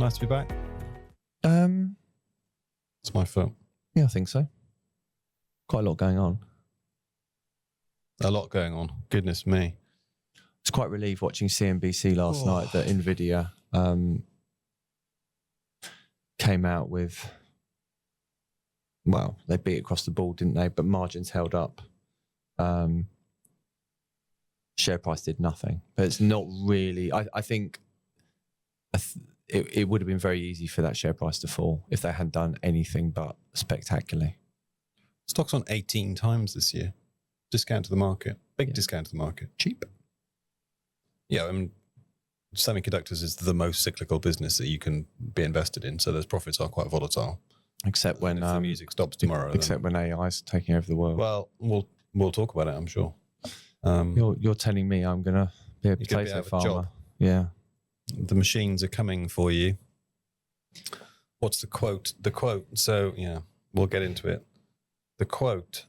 Nice to be back. Um, It's my fault. yeah, I think so. Quite a lot going on. A lot going on. Goodness me. I was quite relieved watching CNBC last night that Nvidia came out with, well, they beat across the board, didn't they? But margins held up. Share price did nothing. But it's not really, I think it would have been very easy for that share price to fall if they hadn't done anything but spectacularly. Stock's on 18 times this year. Discount to the market. Big discount to the market. Cheap. Yeah, I mean, semiconductors is the most cyclical business that you can be invested in, so those profits are quite volatile. Except when if the music stops tomorrow. Except when AI is taking over the world. Well, we'll talk about it, I'm sure. You're telling me I'm going to be a potato farmer. Job. Yeah. The machines are coming for you. What's the quote? The quote. So, yeah, we'll get into it. The quote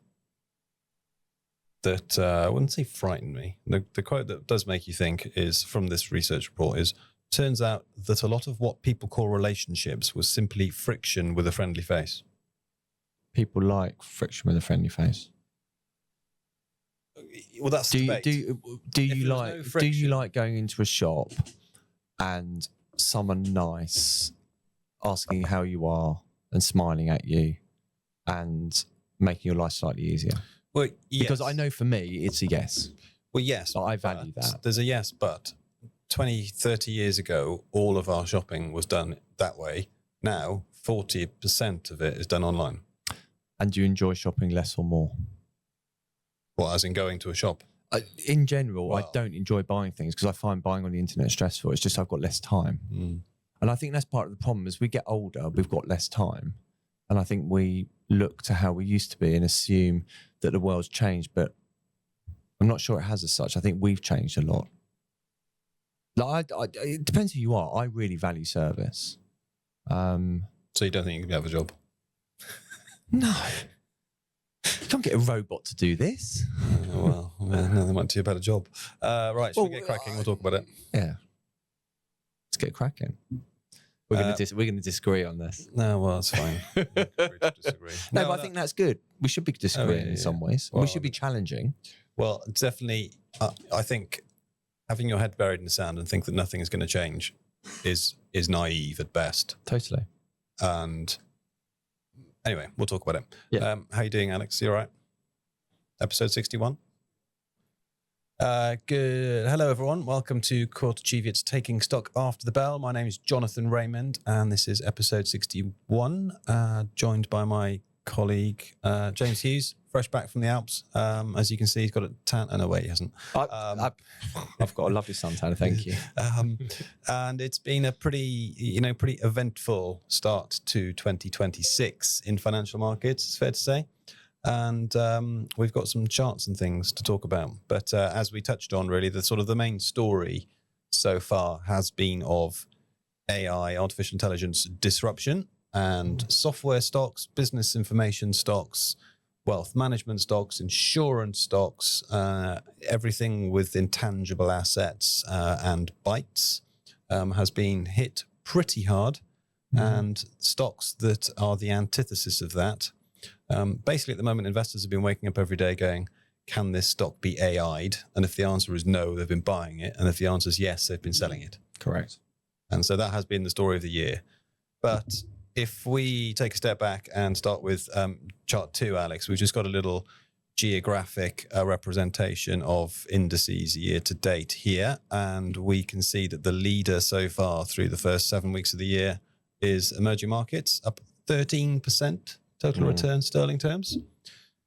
that I wouldn't say frightened me. The quote that does make you think is from this research report is, turns out that a lot of what people call relationships was simply friction with a friendly face. People like friction with a friendly face. Well, that's do debate. you like going into a shop and someone nice asking how you are and smiling at you and making your life slightly easier? Well, yes. Because I know for me it's a yes. Well, yes. I value that. There's a yes, but 20, 30 years ago, all of our shopping was done that way. Now, 40% of it is done online. And do you enjoy shopping less or more? Well, as in going to a shop? In general, I don't enjoy buying things because I find buying on the internet stressful. It's just I've got less time. And I think that's part of the problem. As we get older, we've got less time. And I think we look to how we used to be and assume that the world's changed, but I'm not sure it has as such. I think we've changed a lot. It depends who you are. I really value service. So you don't think you can have a job? No. You can't get a robot to do this. No, they might do a better job. Right, should we get cracking? We'll talk about it. Yeah. Let's get cracking. We're going to disagree on this. No, well, that's fine. Disagree. No, but I think that's good. We should be disagreeing in some ways. Well, we should be challenging. Well, definitely. I think having your head buried in the sand and think that nothing is going to change is naive at best. Totally. And anyway, we'll talk about it. Yeah. How you doing, Alex? You all right? Episode 61. Good. Hello, everyone. Welcome to Quarter Cheviot's Taking Stock After the Bell. My name is Jonathan Raymond, and this is episode 61, joined by my colleague, James Hughes, fresh back from the Alps. As you can see, he's got a tan. Oh, no, wait, he hasn't. I've got a lovely suntan, thank you. And it's been a pretty eventful start to 2026 in financial markets, it's fair to say. And we've got some charts and things to talk about. But as we touched on, really, the main story so far has been of AI, artificial intelligence disruption, and software stocks, business information stocks, wealth management stocks, insurance stocks, everything with intangible assets and Bytes has been hit pretty hard. And stocks that are the antithesis of that. Basically, at the moment, investors have been waking up every day going, can this stock be AI'd? And if the answer is no, they've been buying it. And if the answer is yes, they've been selling it. Correct. And so that has been the story of the year. But if we take a step back and start with chart 2, Alex, we've just got a little geographic representation of indices year to date here. And we can see that the leader so far through the first 7 weeks of the year is emerging markets, up 13%. Total return sterling terms,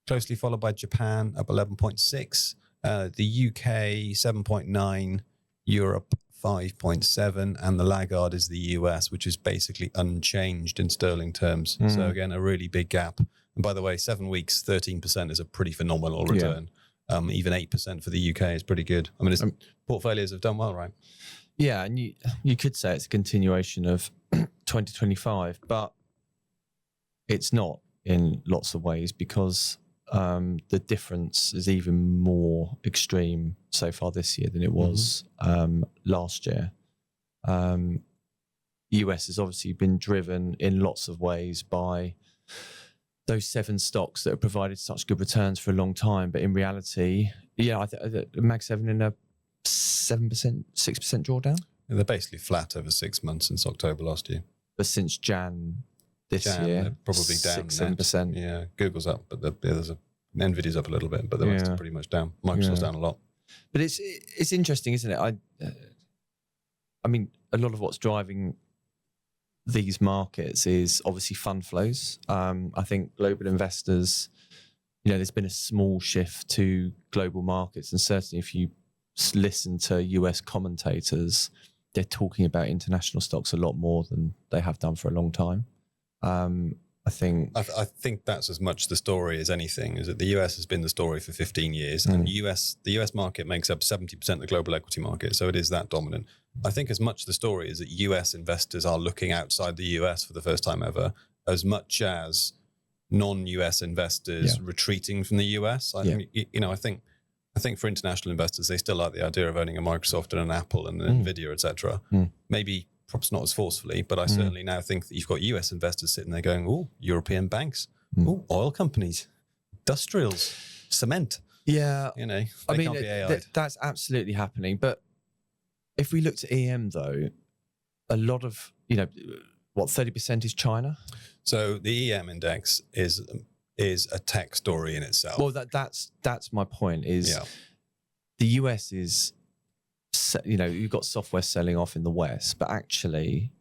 closely followed by Japan, up 11.6, the UK 7.9, Europe 5.7, and the laggard is the US, which is basically unchanged in sterling terms. So again, a really big gap. And by the way, 7 weeks, 13% is a pretty phenomenal return. Yeah. Even 8% for the UK is pretty good. I mean, portfolios have done well, right? Yeah, and you could say it's a continuation of 2025, but it's not in lots of ways because the difference is even more extreme so far this year than it was last year. US has obviously been driven in lots of ways by those 7 stocks that have provided such good returns for a long time. But in reality, I think Mag 7 in a 7%, 6% drawdown. They're basically flat over 6 months since October last year. But since Jan this year, they're probably down 6-7%. Yeah, Google's up, but Nvidia's up a little bit, but the rest are pretty much down. Microsoft's down a lot. But it's interesting, isn't it? I mean, a lot of what's driving these markets is obviously fund flows. I think global investors, there's been a small shift to global markets, and certainly if you listen to US commentators, they're talking about international stocks a lot more than they have done for a long time. I think that's as much the story as anything, is that the US has been the story for 15 years, and the US market makes up 70% of the global equity market, so it is that dominant. I think as much the story is that US investors are looking outside the US for the first time ever, as much as non-US investors retreating from the US. I think for international investors, they still like the idea of owning a Microsoft and an Apple and an Nvidia, etc. Maybe perhaps not as forcefully, but I certainly now think that you've got US investors sitting there going, "Oh, European banks, oh, oil companies, industrials, cement." Yeah, they I mean, can't be AI'd. That's absolutely happening. But if we looked at EM though, a lot of 30% is China. So the EM index is a tech story in itself. Well, that's my point. Is the US is, you've got software selling off in the West, but actually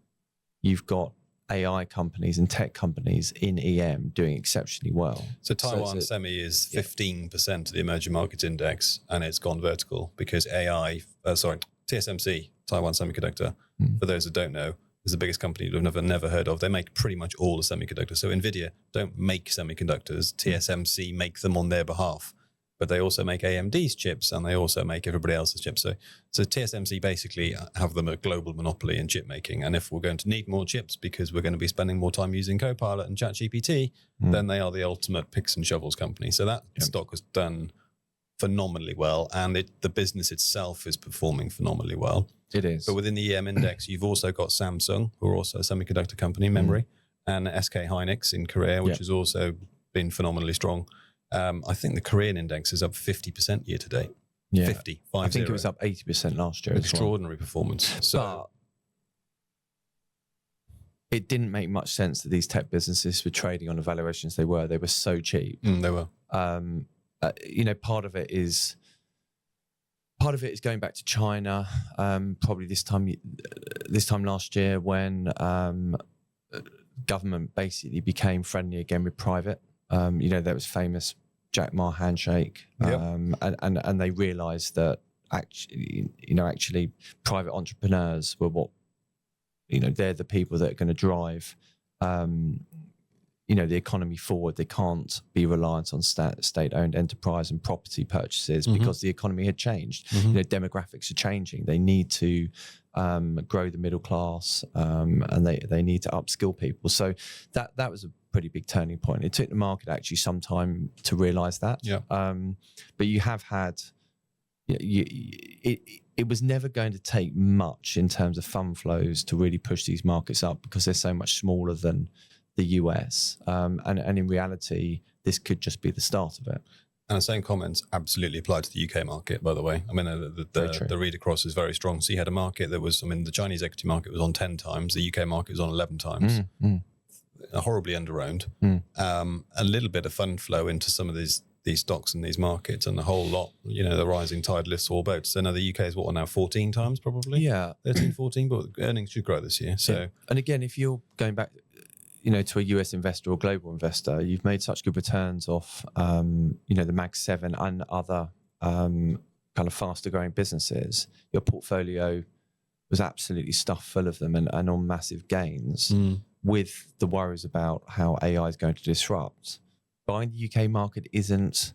you've got AI companies and tech companies in EM doing exceptionally well. So Taiwan Semi is 15% of the emerging markets index, and it's gone vertical because TSMC, Taiwan Semiconductor, for those that don't know, is the biggest company you've never heard of. They make pretty much all the semiconductors. So Nvidia don't make semiconductors. TSMC make them on their behalf. But they also make AMD's chips, and they also make everybody else's chips. So TSMC basically have them a global monopoly in chip making. And if we're going to need more chips because we're going to be spending more time using Copilot and ChatGPT, then they are the ultimate picks and shovels company. So that stock has done phenomenally well, and the business itself is performing phenomenally well. It is. But within the EM index, you've also got Samsung, who are also a semiconductor company, memory, and SK Hynix in Korea, which has also been phenomenally strong. I think the Korean index is up 50% year to date. Yeah. 50. I think it was up 80% last year. Extraordinary performance. So, but it didn't make much sense that these tech businesses were trading on the valuations they were. They were so cheap. They were. Part of it is going back to China. Probably this time last year when government basically became friendly again with private. There was famous Jack Ma handshake, and they realised that actually private entrepreneurs were they're the people that are going to drive the economy forward. They can't be reliant on state-owned enterprise and property purchases because the economy had changed. Demographics are changing. They need to grow the middle class, and they need to upskill people. So that was a pretty big turning point. It took the market actually some time to realise that. But you have had, it was never going to take much in terms of fund flows to really push these markets up because they're so much smaller than the US. And in reality, this could just be the start of it. And the same comments absolutely apply to the UK market, by the way. I mean, the read across is very strong. So you had a market that was, the Chinese equity market was on 10 times. The UK market was on 11 times. Horribly under-owned. A little bit of fund flow into some of these stocks and these markets, and the whole lot, the rising tide lifts all boats. So now the UK is now 14 times probably? Yeah. 13, 14, but earnings should grow this year. So, and again, if you're going back to a US investor or global investor, you've made such good returns off, the Mag 7 and other kind of faster growing businesses. Your portfolio was absolutely stuffed full of them and on massive gains with the worries about how AI is going to disrupt. Buying the UK market isn't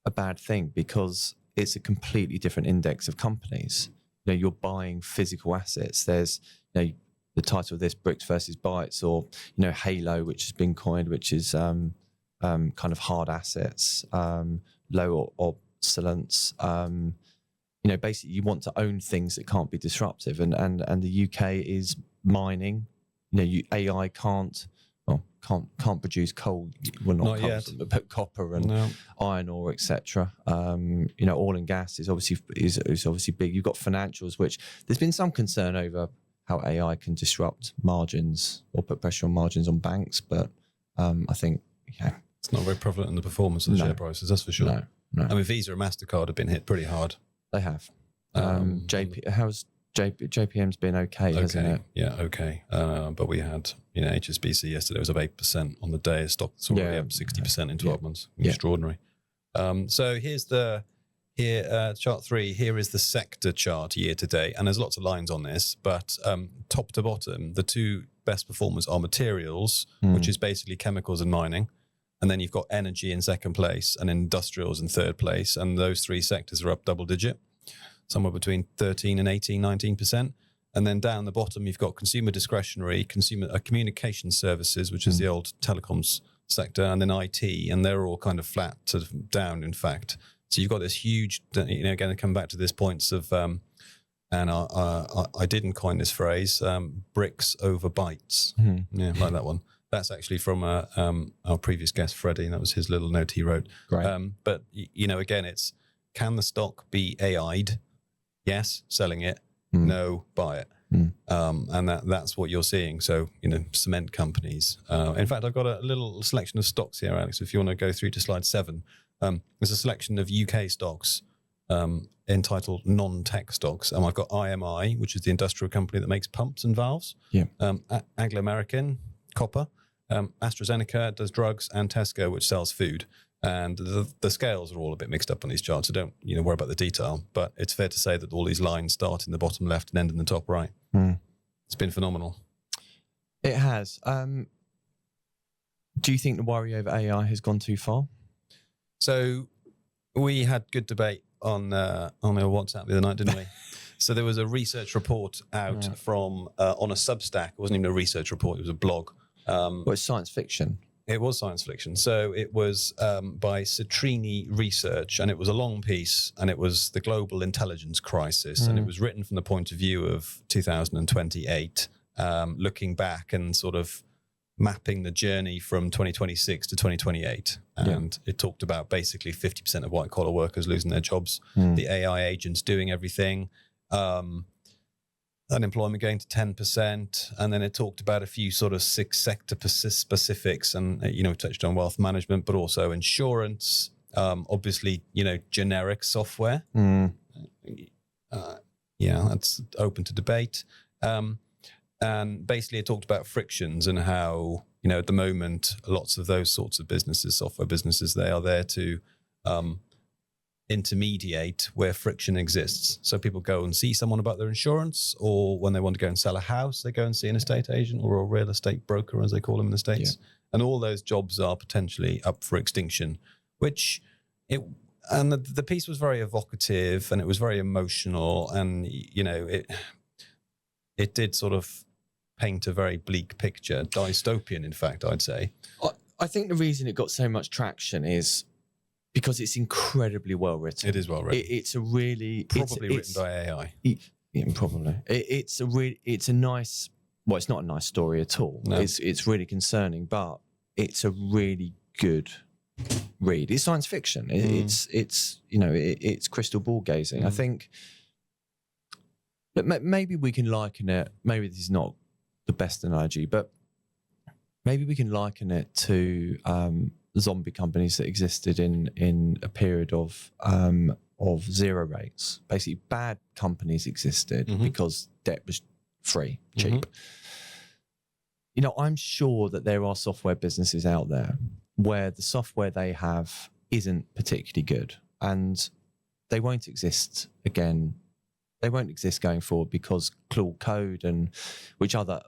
a bad thing because it's a completely different index of companies. You're buying physical assets. There's, the title of this, Bricks versus Bytes, or Halo, which has been coined, which is kind of hard assets, low obsolescence. Basically you want to own things that can't be disruptive, and the UK is mining AI can't produce coal. Well, not coal, yet. but copper and iron ore, etc. Oil and gas is obviously big. You've got financials, which there's been some concern over how AI can disrupt margins or put pressure on margins on banks, but I think it's not very prevalent in the performance of the share prices. That's for sure. No. I mean, Visa and MasterCard have been hit pretty hard. They have. JPM's been okay, hasn't it? Yeah, okay. But we had, HSBC yesterday was up 8% on the day. Stock that's already up 60% in 12 months. Extraordinary. So here's chart 3. Here is the sector chart year to date, and there's lots of lines on this. But top to bottom, the two best performers are materials, which is basically chemicals and mining. And then you've got energy in second place and industrials in third place. And those three sectors are up double digit, somewhere between 13 and 18, 19%. And then down the bottom, you've got consumer discretionary, communication services, which is the old telecoms sector, and then IT. And they're all kind of flat to down, in fact. So you've got this huge, again, come back to this points of, and I didn't coin this phrase, bricks over bytes. Yeah, like that one. That's actually from our previous guest, Freddie, and that was his little note he wrote. Great. But, again, it's, can the stock be AI'd? Yes, selling it. No, buy it. And that's what you're seeing. So, cement companies. In fact, I've got a little selection of stocks here, Alex, if you want to go through to slide 7. There's a selection of UK stocks entitled non-tech stocks. I've got IMI, which is the industrial company that makes pumps and valves. Yeah. Anglo-American, copper. AstraZeneca does drugs, and Tesco, which sells food. And the scales are all a bit mixed up on these charts, so don't worry about the detail. But it's fair to say that all these lines start in the bottom left and end in the top right. It's been phenomenal. It has. Do you think the worry over AI has gone too far? So we had good debate on our WhatsApp the other night, didn't we? So there was a research report out from on a Substack. It wasn't even a research report; it was a blog. Well, it's science fiction. It was science fiction. So it was by Citrini Research, and it was a long piece, and it was the global intelligence crisis, and it was written from the point of view of 2028, looking back and sort of mapping the journey from 2026 to 2028. And it talked about basically 50% of white-collar workers losing their jobs, the AI agents doing everything, unemployment going to 10%, and then it talked about a few sort of 6 sector specifics, and touched on wealth management, but also insurance, obviously generic software. That's open to debate. And basically it talked about frictions and how at the moment lots of those sorts of businesses, software businesses, they are there to intermediate where friction exists. So people go and see someone about their insurance, or when they want to go and sell a house, they go and see an estate agent or a real estate broker, as they call them in the States. And all those jobs are potentially up for extinction, the piece was very evocative and it was very emotional, and it did sort of paint a very bleak picture, dystopian, in fact, I'd say. I think the reason it got so much traction is because it's incredibly well written. It is well written. It's a really probably written by AI. Probably. It's a nice. Well, it's not a nice story at all. No. It's really concerning, but it's a really good read. It's science fiction. It's crystal ball gazing. I think. But maybe we can liken it. Maybe this is not the best analogy, but maybe we can liken it to zombie companies that existed in a period of zero rates. Basically, bad companies existed because debt was free, cheap. I'm sure that there are software businesses out there where the software they have isn't particularly good, and they won't exist again. They won't exist going forward because Claude Code and which other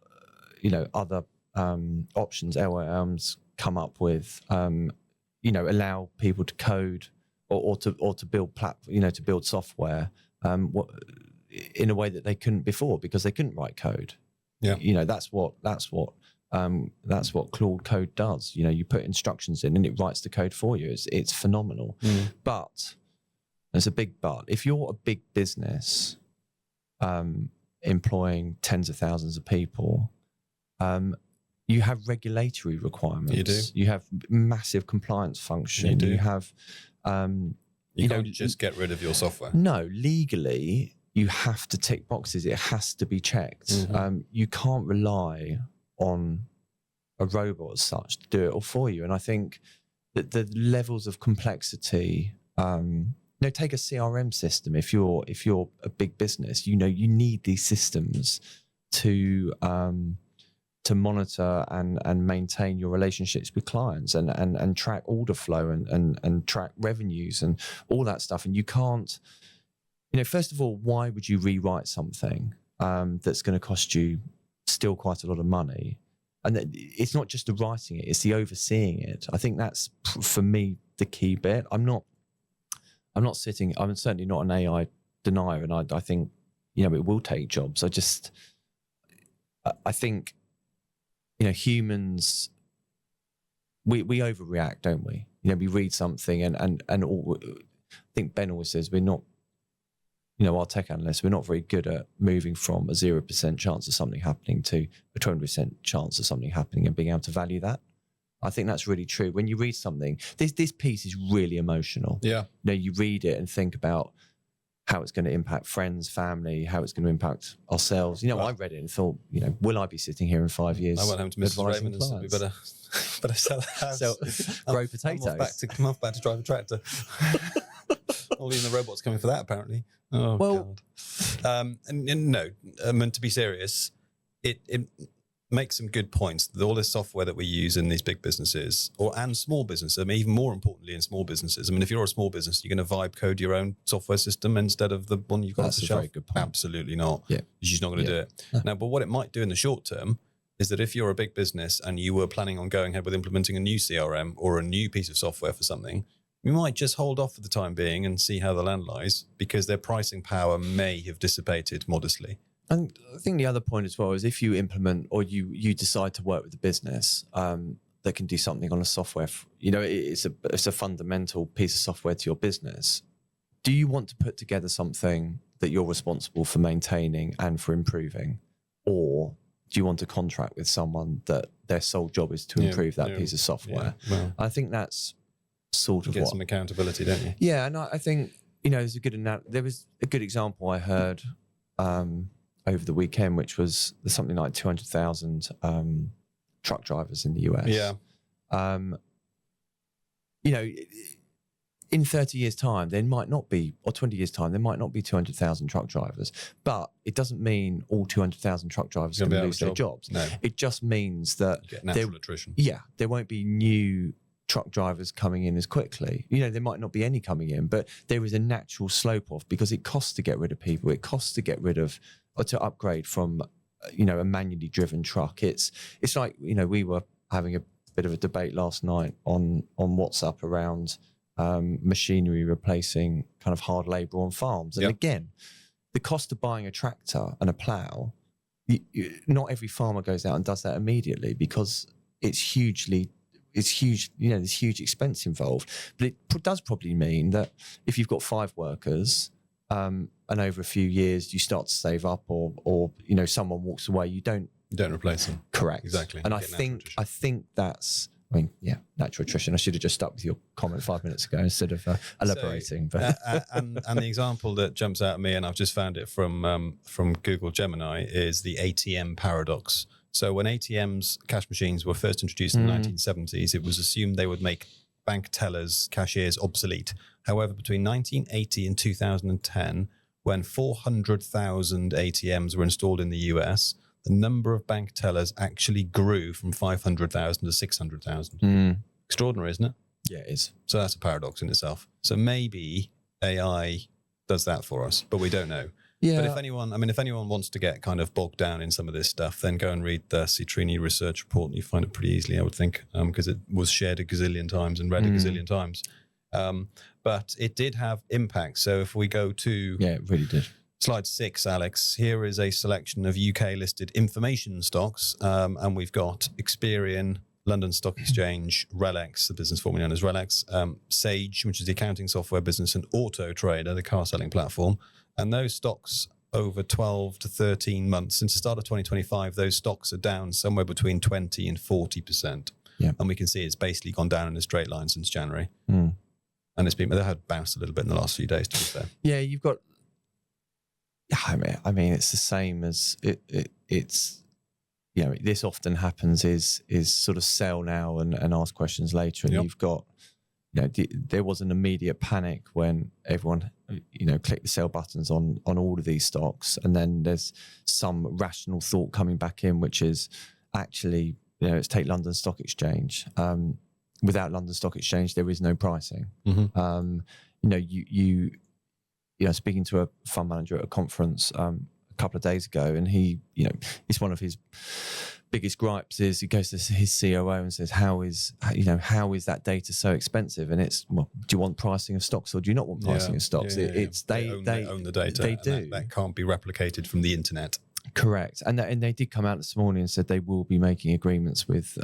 options LLMs come up with, allow people to code or to build to build software in a way that they couldn't before because they couldn't write code. Yeah, that's what Claude Code does. You put instructions in and it writes the code for you. It's phenomenal. But there's a big but. If you're a big business employing tens of thousands of people, You have regulatory requirements. You do. You have massive compliance function. You do. You have, you can't just get rid of your software. No, legally, you have to tick boxes. It has to be checked. Mm-hmm. You can't rely on a robot as such to do it all for you. And I think that the levels of complexity, take a CRM system. If you're a big business, you need these systems to monitor and maintain your relationships with clients and track order flow and track revenues and all that stuff. And you can't, first of all, why would you rewrite something that's going to cost you still quite a lot of money? And it's not just the writing it, it's the overseeing it. I think that's, for me, the key bit. I'm certainly not an AI denier, and I think, it will take jobs. I think, humans, we overreact, don't we? We read something and all, I think Ben always says we're not, our tech analysts, we're not very good at moving from a 0% chance of something happening to a 20% chance of something happening and being able to value that. I think that's really true. When you read something, this piece is really emotional. Yeah. You read it and think about how it's going to impact friends, family, how it's going to impact ourselves. I read it and thought, will I be sitting here in 5 years? I went home to Mrs. Raymond and said, we better sell the house. Grow potatoes. I'm off back to drive a tractor. Or even the robot's coming for that, apparently. Oh, God. To be serious, it makes some good points. All this software that we use in these big businesses and small businesses, even more importantly in small businesses. If you're a small business, you're going to vibe code your own software system instead of the one you've got off the shelf. Very good point. Absolutely not. Yeah. She's not going to do it. Now, but what it might do in the short term is that if you're a big business and you were planning on going ahead with implementing a new CRM or a new piece of software for something, we might just hold off for the time being and see how the land lies, because their pricing power may have dissipated modestly. And I think the other point as well is if you implement or you decide to work with a business that can do something on a software, it's a fundamental piece of software to your business. Do you want to put together something that you're responsible for maintaining and for improving? Or do you want to contract with someone that their sole job is to improve that piece of software? Yeah. Well, I think that's sort of get some accountability, don't you? Yeah, and I think there was a good example I heard over the weekend, which was there's something like 200,000 truck drivers in the US. Yeah. In 30 years' time, there might not be, or 20 years' time, there might not be 200,000 truck drivers. But it doesn't mean all 200,000 truck drivers are going to lose their jobs. No. It just means that you get natural attrition. Yeah, there won't be new truck drivers coming in as quickly. There might not be any coming in, but there is a natural slope off because it costs to get rid of people. It costs to get rid of or to upgrade from, a manually driven truck. It's like, we were having a bit of a debate last night on WhatsApp around machinery replacing kind of hard labor on farms. And again, the cost of buying a tractor and a plow, not every farmer goes out and does that immediately because it's huge, there's huge expense involved. But it does probably mean that if you've got 5 workers, and over a few years you start to save up, or someone walks away, you don't replace them. Correct. Exactly. And I think that's, natural attrition. I should have just stuck with your comment 5 minutes ago instead of elaborating. But and the example that jumps out at me, and I've just found it from Google Gemini, is the ATM paradox. So when ATMs, cash machines, were first introduced in the 1970s, it was assumed they would make bank tellers, cashiers obsolete. However, between 1980 and 2010, when 400,000 ATMs were installed in the US, the number of bank tellers actually grew from 500,000 to 600,000. Extraordinary, isn't it? Yeah, it is. So that's a paradox in itself. So maybe AI does that for us, but we don't know. Yeah. But if anyone wants to get kind of bogged down in some of this stuff, then go and read the Citrini research report. You find it pretty easily, I would think, because it was shared a gazillion times and read a gazillion times. But it did have impact. So if we go to... Yeah, it really did. Slide 6, Alex, here is a selection of UK-listed information stocks. And we've got Experian, London Stock Exchange, RELX, the business formerly known as RELX, Sage, which is the accounting software business, and Auto Trader, the car selling platform. And those stocks over 12 to 13 months, since the start of 2025, those stocks are down somewhere between 20 and 40%. Yeah. And we can see it's basically gone down in a straight line since January. Mm. And they had bounced a little bit in the last few days, to be fair. Yeah, you've got. I mean, it's the same as it's. You know, this often happens is sort of sell now and ask questions later, and you've got. You know, there was an immediate panic when everyone, clicked the sell buttons on all of these stocks, and then there's some rational thought coming back in, which is actually, let's take London Stock Exchange. Without London Stock Exchange, there is no pricing. Mm-hmm. Speaking to a fund manager at a conference a couple of days ago, and he, it's one of his biggest gripes is he goes to his COO and says, how is that data so expensive? And it's, well, do you want pricing of stocks or do you not want pricing of stocks? They own the data. They do. That can't be replicated from the internet. Correct. And they did come out this morning and said they will be making agreements with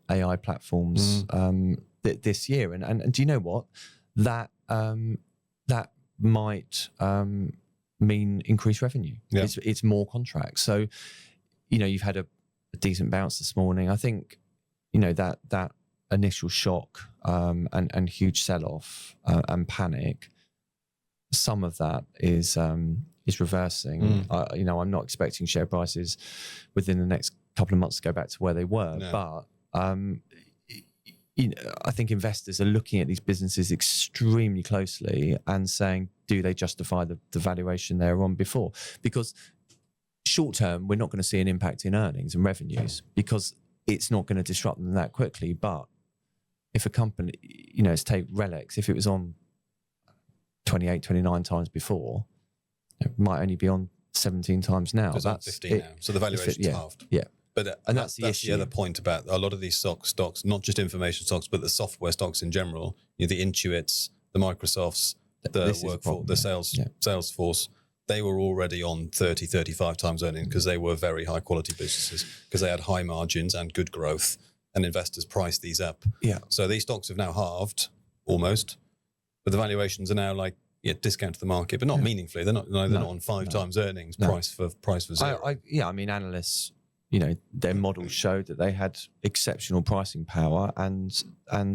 AI platforms this year. And do you know what? That might mean increased revenue. Yeah. It's more contracts. So, you've had a decent bounce this morning. I think, that initial shock and huge sell-off and panic, some of that is reversing. I'm not expecting share prices within the next couple of months to go back to where they were, but I think investors are looking at these businesses extremely closely and saying, do they justify the valuation they were on before? Because short term, we're not going to see an impact in earnings and revenues because it's not going to disrupt them that quickly. But if a company, let's take Relics, if it was on 28, 29 times before, it might only be on 17 times now. It's on 15 now. So the valuation's halved. Yeah. But and that's the issue. The other point about a lot of these stocks, not just information stocks, but the software stocks in general, the Intuits, the Microsofts, the workforce, the Salesforce, they were already on 30, 35 times earnings because they were very high quality businesses because they had high margins and good growth, and investors priced these up. Yeah. So these stocks have now halved almost, but the valuations are now discount to the market, but not meaningfully. They're not on 5 times earnings price for zero. I mean, analysts, their models showed that they had exceptional pricing power and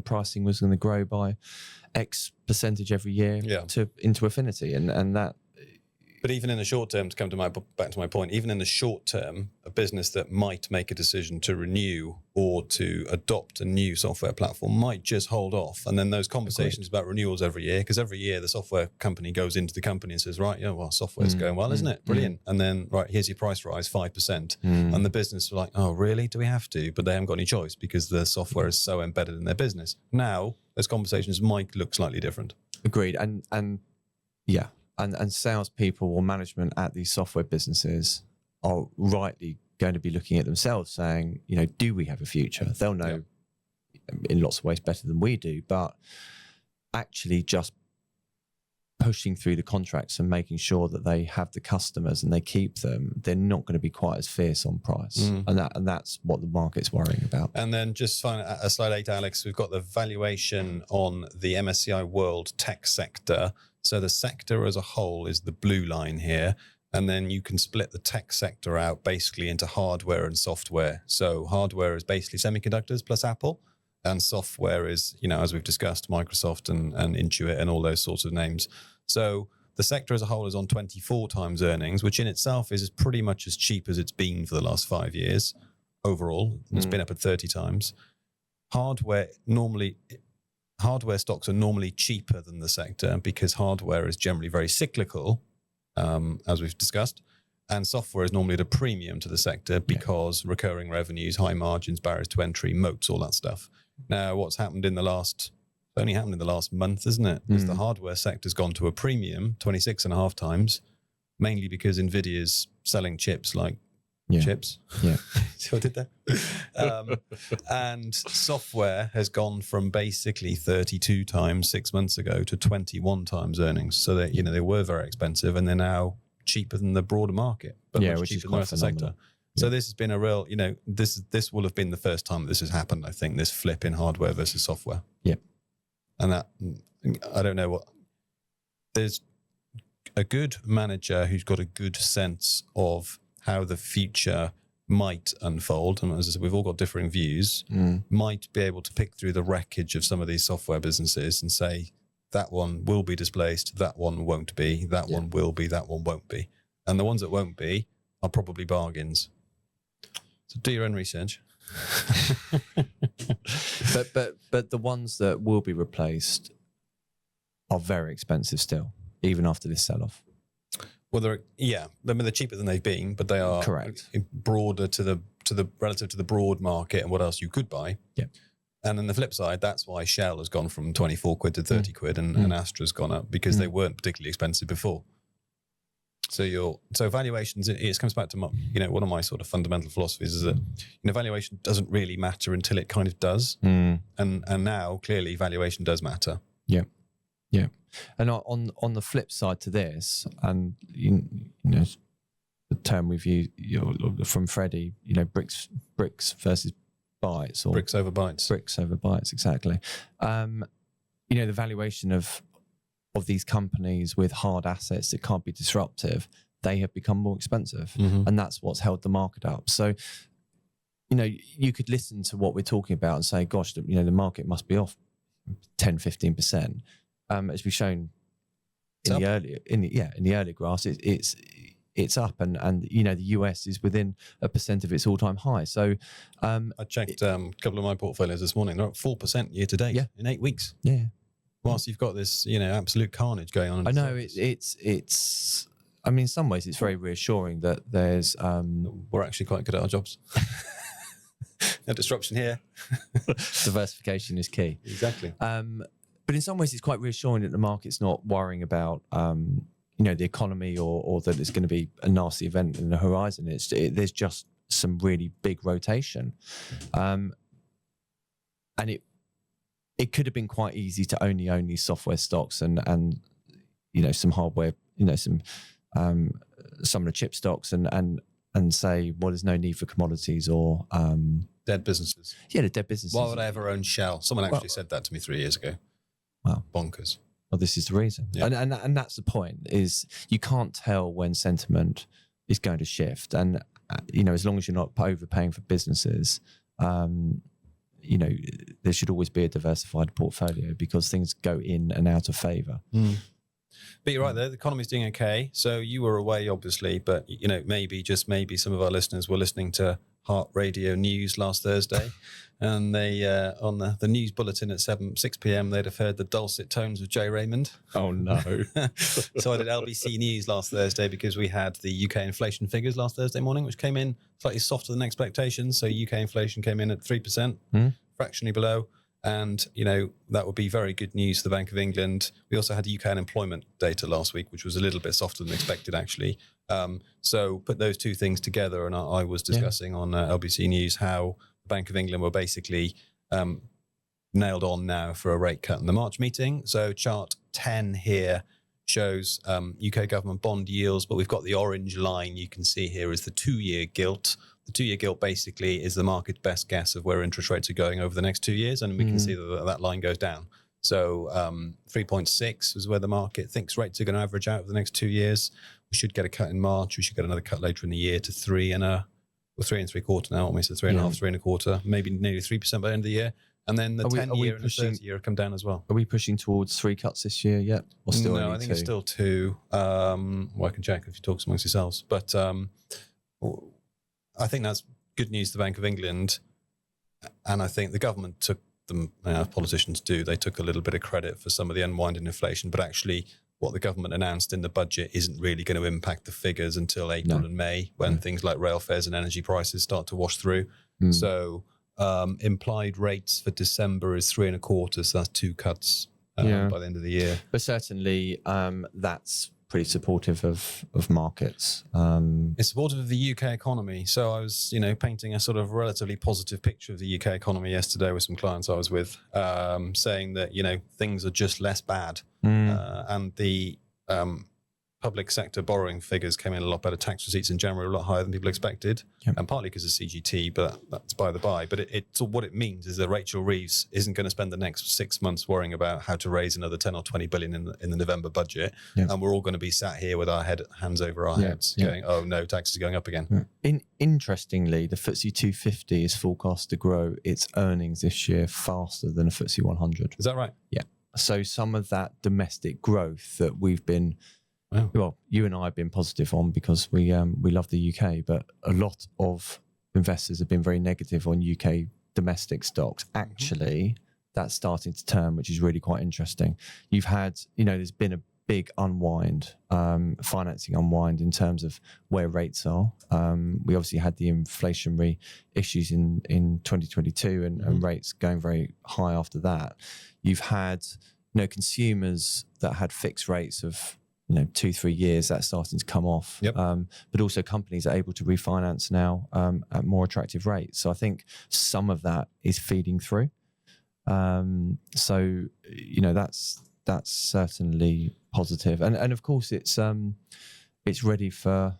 pricing was going to grow by X percentage every year into infinity, and that. But even in the short term, to come to back to my point, even in the short term, a business that might make a decision to renew or to adopt a new software platform might just hold off. And then those conversations about renewals every year, because every year the software company goes into the company and says, right, software's going well, isn't it? Brilliant. And then, right, here's your price rise, 5%. And the business are like, oh, really? Do we have to? But they haven't got any choice because the software is so embedded in their business. Now, those conversations might look slightly different. Agreed. And yeah. And salespeople or management at these software businesses are rightly going to be looking at themselves saying, do we have a future? They'll know in lots of ways better than we do, but actually just pushing through the contracts and making sure that they have the customers and they keep them, they're not going to be quite as fierce on price. And that's what the market's worrying about. And then just finally, slide 8, Alex, we've got the valuation on the MSCI World Tech sector. So the sector as a whole is the blue line here. And then you can split the tech sector out basically into hardware and software. So hardware is basically semiconductors plus Apple. And software is, as we've discussed, Microsoft and Intuit and all those sorts of names. So the sector as a whole is on 24 times earnings, which in itself is pretty much as cheap as it's been for the last 5 years overall. It's been up at 30 times. Hardware stocks are normally cheaper than the sector because hardware is generally very cyclical, as we've discussed, and software is normally at a premium to the sector because recurring revenues, high margins, barriers to entry, moats, all that stuff. Now, what's happened only happened in the last month, isn't it? Because the hardware sector's gone to a premium, 26.5 times, mainly because Nvidia's selling chips like chips. Yeah. See what I did there? And software has gone from basically 32 times 6 months ago to 21 times earnings. So that they were very expensive and they're now cheaper than the broader market, but much cheaper than the rest of the sector. So this has been a real, this will have been the first time that this has happened, I think, this flip in hardware versus software. Yeah. And that, I don't know what, there's a good manager who's got a good sense of how the future might unfold, and as I said, we've all got differing views, might be able to pick through the wreckage of some of these software businesses and say, that one will be displaced, that one won't be, that one will be, that one won't be. And the ones that won't be are probably bargains. So do your own research. but the ones that will be replaced are very expensive still, even after this sell-off. Well, they're cheaper than they've been, but they are correct, broader to the relative to the broad market and what else you could buy. Yeah. And on the flip side, that's why Shell has gone from 24 quid to 30 quid and Astra's gone up, because they weren't particularly expensive before. So valuations, it comes back to one of my sort of fundamental philosophies is that valuation doesn't really matter until it kind of does, and now clearly valuation does matter. Yeah. And on the flip side to this, and the term we've used from Freddie, bricks versus bytes, or bricks over bytes. Bricks over bytes, exactly. The valuation of these companies with hard assets that can't be disruptive, they have become more expensive, and that's what's held the market up. So, you could listen to what we're talking about and say, gosh, the market must be off 10, 15%. As we've shown in the earlier graphs, it's up, and the US is within 1% of its all-time high. So I checked a couple of my portfolios this morning. They're up 4% year to date in 8 weeks. Yeah. Whilst you've got this, absolute carnage going on. I know it's. I mean, in some ways, it's very reassuring that there's. We're actually quite good at our jobs. No disruption here. Diversification is key. Exactly. But in some ways, it's quite reassuring that the market's not worrying about, the economy or that it's going to be a nasty event in the horizon. There's just some really big rotation, and it could have been quite easy to only own these software stocks and some hardware, some of the chip stocks and say, well, there's no need for commodities or dead businesses. Yeah, the dead businesses. Why would I ever own Shell? Someone actually said that to me 3 years ago. Wow. Bonkers. Well, this is the reason. Yeah. And that's the point, is you can't tell when sentiment is going to shift. And, as long as you're not overpaying for businesses, there should always be a diversified portfolio, because things go in and out of favour. But you're right there, the economy's doing okay. So you were away, obviously, but, maybe some of our listeners were listening to Heart Radio News last Thursday. And they, on the news bulletin at 6 p.m, they'd have heard the dulcet tones of Jay Raymond. Oh, no. So I did LBC News last Thursday because we had the UK inflation figures last Thursday morning, which came in slightly softer than expectations. So UK inflation came in at 3%, fractionally below. And, that would be very good news for the Bank of England. We also had UK unemployment data last week, which was a little bit softer than expected, actually. So put those two things together, and I was discussing on LBC News how the Bank of England were basically nailed on now for a rate cut in the March meeting. So chart 10 here shows UK government bond yields, but we've got the orange line you can see here is the 2-year gilt. The 2-year gilt basically is the market's best guess of where interest rates are going over the next 2 years, and we can see that line goes down. So 3.6 is where the market thinks rates are going to average out over the next 2 years. We should get a cut in March. We should get another cut later in the year to 3 3.75 now, almost at 3.5, 3.25, maybe nearly 3% by the end of the year. And then the 10-year and the 30-year come down as well. Are we pushing towards 3 cuts this year yet? Or still no, I think 2? It's still 2. Well, I can check if you talk amongst yourselves. But I think that's good news to the Bank of England. And I think the government took them, as politicians do, they took a little bit of credit for some of the unwinding inflation. But actually, what the government announced in the budget isn't really going to impact the figures until April and May, when things like rail fares and energy prices start to wash through. So implied rates for December is 3.25, so that's 2 cuts by the end of the year. But certainly that's pretty supportive of markets. It's supportive of the UK economy. So I was, painting a sort of relatively positive picture of the UK economy yesterday with some clients I was with, saying that, things are just less bad. And the public sector borrowing figures came in a lot better. Tax receipts in January were a lot higher than people expected, and partly because of CGT, but that's by the by. But so what it means is that Rachel Reeves isn't going to spend the next 6 months worrying about how to raise another 10 or 20 billion in the November budget, and we're all going to be sat here with our hands over our heads, going, "Oh no, taxes are going up again." Interestingly, the FTSE 250 is forecast to grow its earnings this year faster than the FTSE 100. Is that right? Yeah. So some of that domestic growth that we've been, well, you and I have been positive on because we love the UK, but a lot of investors have been very negative on UK domestic stocks. Actually, that's starting to turn, which is really quite interesting. You've had, there's been a big unwind, financing unwind in terms of where rates are. We obviously had the inflationary issues in 2022 and rates going very high after that. You've had, consumers that had fixed rates of, 2-3 years, that's starting to come off. But also companies are able to refinance now at more attractive rates. So I think some of that is feeding through. So, that's certainly positive. And of course it's ready for,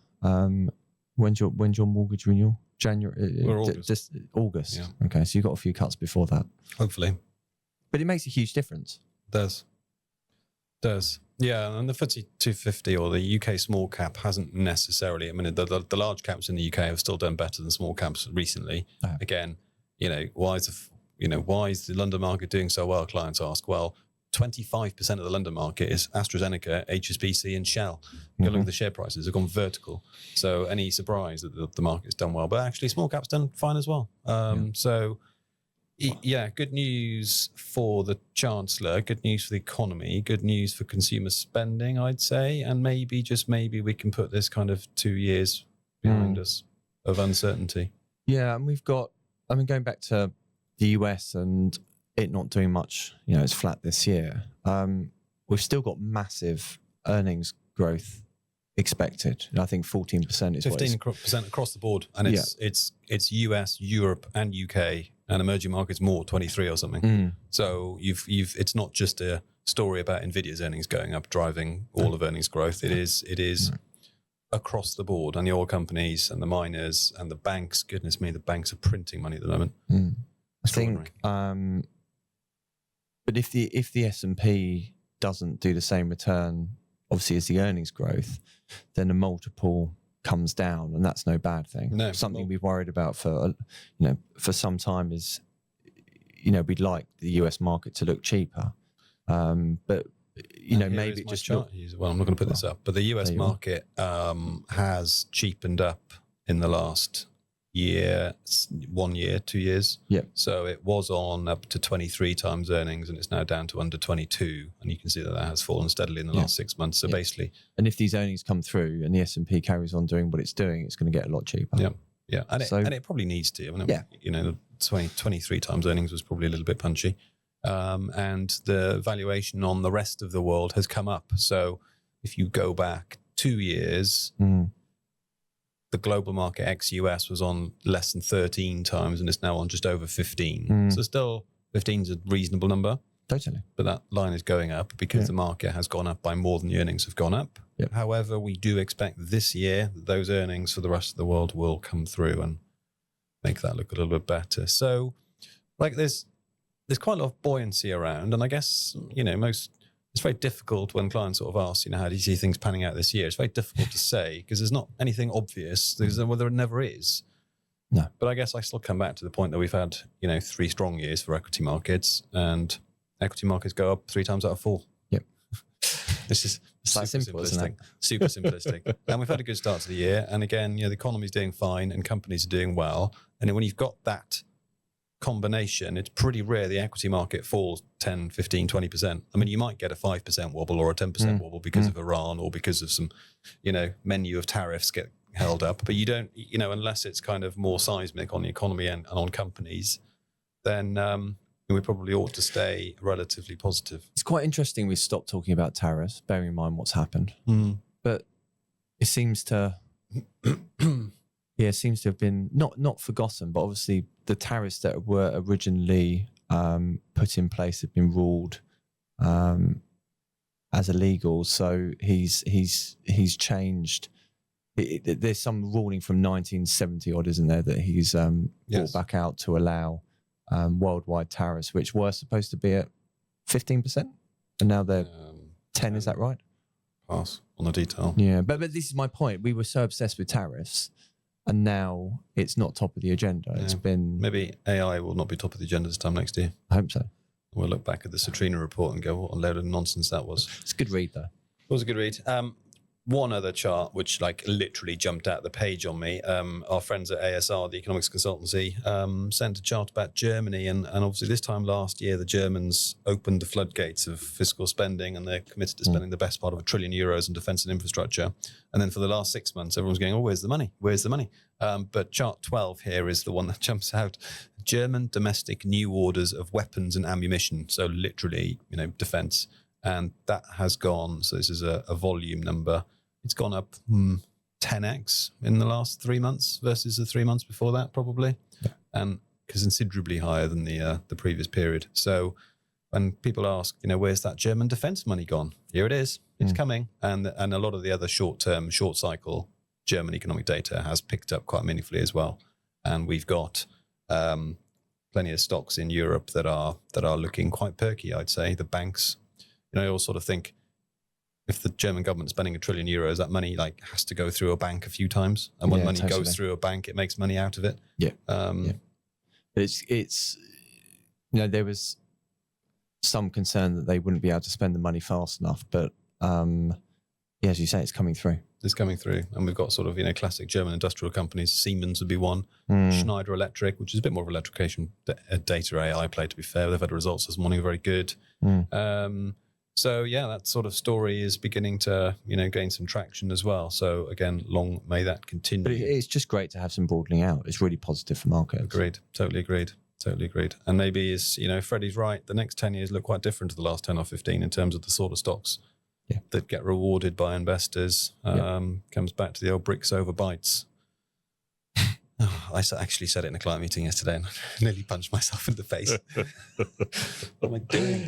when's your mortgage renewal? January? August. August. Yeah. Okay. So you've got a few cuts before that. Hopefully. But it makes a huge difference. Does. Yeah, and the FTSE 250 or the UK small cap hasn't necessarily. I mean, the large caps in the UK have still done better than small caps recently. Again, why is the London market doing so well? Clients ask. Well, 25% of the London market is AstraZeneca, HSBC, and Shell. Go look at the share prices; they've gone vertical. So, any surprise that the market's done well? But actually, small caps done fine as well. So. Yeah, good news for the Chancellor, good news for the economy, good news for consumer spending, I'd say. And maybe, just maybe, we can put this kind of 2 years behind us of uncertainty. Yeah, and we've got, going back to the US and it not doing much, it's flat this year. We've still got massive earnings growth expected. And I think 14% is 15% across the board. And it's US, Europe, and UK. And emerging markets more, 23 or something. So it's not just a story about Nvidia's earnings going up, driving all of earnings growth. It is across the board, and the oil companies and the miners and the banks. Goodness me, the banks are printing money at the moment. I think, but if the S&P doesn't do the same return, obviously as the earnings growth, then the multiple comes down, and that's no bad thing. No, something we've worried about for some time is, we'd like the US market to look cheaper, but maybe it just well, I'm not going to put this up, but the US market has cheapened up in the last year, 1 year, 2 years. So it was on up to 23 times earnings, and it's now down to under 22. And you can see that has fallen steadily in the last 6 months. So basically, and if these earnings come through and the S&P carries on doing what it's doing, it's going to get a lot cheaper. And it probably needs to. The 23 times earnings was probably a little bit punchy, and the valuation on the rest of the world has come up. So if you go back 2 years. The global market ex-US was on less than 13 times, and it's now on just over 15. So still 15 is a reasonable number. Totally. But that line is going up because the market has gone up by more than the earnings have gone up. However, we do expect this year that those earnings for the rest of the world will come through and make that look a little bit better. So there's quite a lot of buoyancy around, and I guess, it's very difficult when clients sort of ask, how do you see things panning out this year? It's very difficult to say because there's not anything obvious. Well, there never is. No. But I guess I still come back to the point that we've had, 3 strong years for equity markets, and equity markets go up 3 times out of 4. This is super simple, isn't it? Super simplistic. And we've had a good start to the year. And again, the economy's doing fine and companies are doing well. And when you've got that combination, it's pretty rare the equity market falls 10, 15, 20%. I mean, you might get a 5% wobble or a 10% wobble because of Iran or because of some, menu of tariffs get held up. But you don't, unless it's kind of more seismic on the economy and on companies, then we probably ought to stay relatively positive. It's quite interesting we stopped talking about tariffs, bearing in mind what's happened. But it seems to... it seems to have been not forgotten, but obviously the tariffs that were originally put in place have been ruled as illegal. So he's changed. There's some ruling from 1970 odd, isn't there, that he's brought back out to allow worldwide tariffs, which were supposed to be at 15%, and now they're 10. Is that right? Pass on the detail. Yeah, but this is my point. We were so obsessed with tariffs, and now it's not top of the agenda. Yeah. It's been maybe AI will not be top of the agenda this time next year. I hope so. We'll look back at the Citrina report and go, what a load of nonsense that was. It's a good read, though. It was a good read. One other chart, which like literally jumped out the page on me. Our friends at ASR, the economics consultancy, sent a chart about Germany. And obviously this time last year, the Germans opened the floodgates of fiscal spending, and they're committed to spending the best part of €1 trillion on defence and infrastructure. And then for the last 6 months, everyone's going, oh, where's the money? Where's the money? But chart 12 here is the one that jumps out. German domestic new orders of weapons and ammunition. So literally, defence. And that has gone, so this is a volume number. It's gone up 10x in the last 3 months versus the 3 months before that, probably. Yeah. And considerably higher than the previous period. So when people ask, where's that German defence money gone? Here it is. It's coming. And a lot of the other short-term, short-cycle German economic data has picked up quite meaningfully as well. And we've got plenty of stocks in Europe that are looking quite perky, I'd say. The banks, I always sort of think, if the German government's spending €1 trillion, that money has to go through a bank a few times, and when money goes through a bank, it makes money out of it. Yeah, it's there was some concern that they wouldn't be able to spend the money fast enough, but as you say, it's coming through. It's coming through, and we've got sort of classic German industrial companies. Siemens would be one, Schneider Electric, which is a bit more of electrification data AI play. To be fair, they've had results this morning, very good. So yeah, that sort of story is beginning to gain some traction as well. So again, long may that continue. But it's just great to have some broadening out. It's really positive for markets. Agreed. Totally agreed. And maybe Freddie's right. The next 10 years look quite different to the last 10 or 15 in terms of the sort of stocks that get rewarded by investors. Comes back to the old bricks over bytes. I actually said it in a client meeting yesterday and I nearly punched myself in the face. What am I doing?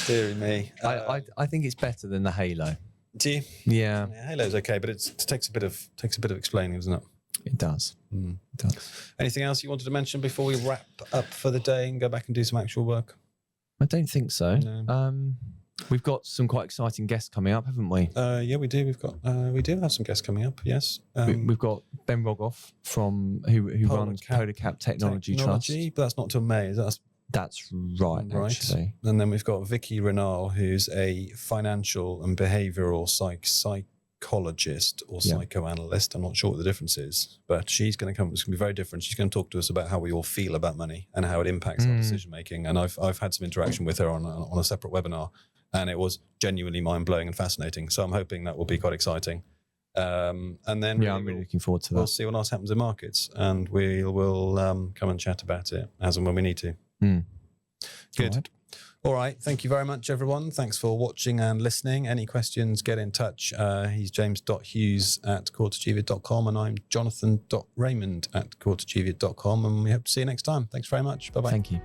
Deary me. I think it's better than the Halo. Do you? Yeah. Halo's okay, but it takes a bit of explaining, doesn't it? It does. It does. Anything else you wanted to mention before we wrap up for the day and go back and do some actual work? I don't think so. No. We've got some quite exciting guests coming up, haven't we? Yeah, we do. We do have some guests coming up. Yes, we've got Ben Rogoff who runs Podacap Technology Trust. But that's not till May. That's right. Actually. And then we've got Vicky Renal, who's a financial and behavioural psychologist or psychoanalyst. I'm not sure what the difference is, but she's going to come. It's going to be very different. She's going to talk to us about how we all feel about money and how it impacts our decision making. And I've had some interaction with her on a separate webinar. And it was genuinely mind-blowing and fascinating. So I'm hoping that will be quite exciting. And then I'm really looking forward to that. We'll see what else happens in markets, and we'll come and chat about it as and when we need to. Good. All right. Thank you very much, everyone. Thanks for watching and listening. Any questions, get in touch. He's james.hughes@courtachievit.com, and I'm jonathan.raymond@courtachievit.com. And we hope to see you next time. Thanks very much. Bye-bye. Thank you.